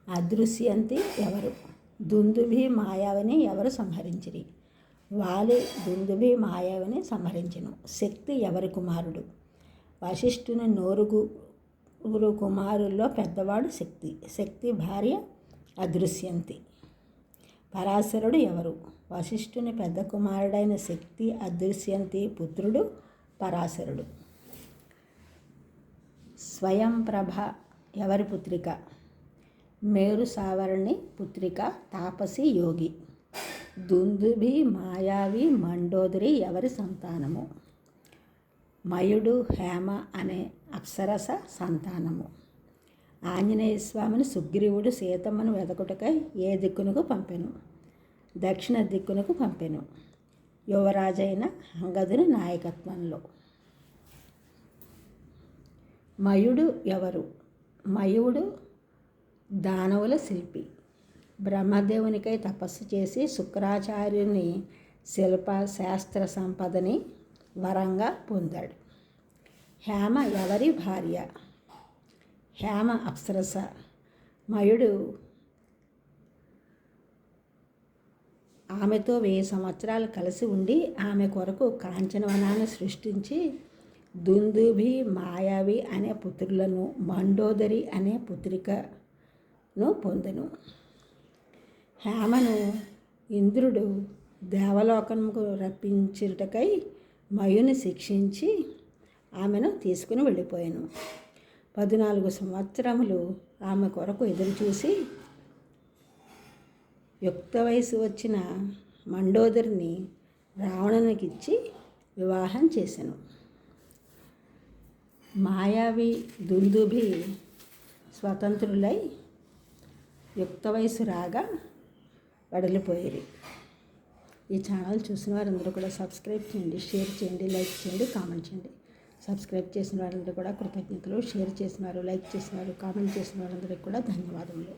అదృశ్యంతి ఎవరు? దుందుభి మాయావిని ఎవరు సంహరించిరి? వాలి దుందుభి మాయావిని సంహరించెను. శక్తి ఎవరి కుమారుడు? వశిష్ఠుని నూరుగురు కుమారుల్లో పెద్దవాడు శక్తి. శక్తి భార్య అదృశ్యంతి. పరాశరుడు ఎవరు? వశిష్ఠుని పెద్ద కుమారుడైన శక్తి అదృశ్యంతి పుత్రుడు పరాశరుడు. స్వయంప్రభ ఎవరి పుత్రిక? మేరు సావర్ణి పుత్రిక తాపసి యోగి. దుందుభి మాయావి మండోదరి ఎవరి సంతానము? మయుడు హేమ అనే అప్సరస సంతానము. ఆంజనేయ స్వామిని సుగ్రీవుడు సీతమ్మను వెదకుటకై ఏ దిక్కునకు పంపెను? దక్షిణ దిక్కునకు పంపెను. యువరాజైన అంగదుని నాయకత్వంలో. మయుడు ఎవరు? మయుడు దానవుల శిల్పి. బ్రహ్మదేవునికై తపస్సు చేసి శుక్రాచార్యుని శిల్ప శాస్త్ర సంపదని వరంగా పొందాడు. హేమ ఎవరి భార్య? హేమ అప్సరస. మయుడు ఆమెతో 1000 సంవత్సరాలు కలిసి ఉండి ఆమె కొరకు కాంచనవనాన్ని సృష్టించి దుందుభి మాయావి అనే పుత్రులను మండోదరి అనే పుత్రికను పొందెను. హేమను ఇంద్రుడు దేవలోకముకు రప్పించుటకై మయుని శిక్షించి ఆమెను తీసుకుని వెళ్ళిపోయాను. 14 సంవత్సరములు ఆమె కొరకు ఎదురుచూసి యుక్త వయసు వచ్చిన మండోదరిని రావణునికిచ్చి వివాహం చేశాను. మాయావి దుందుభి స్వతంత్రులై యుక్త వయసు రాగా వడలిపోయారు. ఈ ఛానల్ చూసిన వారందరూ కూడా సబ్స్క్రైబ్ చేయండి, షేర్ చేయండి, లైక్ చేయండి, కామెంట్ చేయండి. సబ్స్క్రైబ్ చేసిన వారందరూ కూడా కృతజ్ఞతలు. షేర్ చేసిన వారు, లైక్ చేసిన వారు, కామెంట్ చేసిన వారందరికీ కూడా ధన్యవాదములు.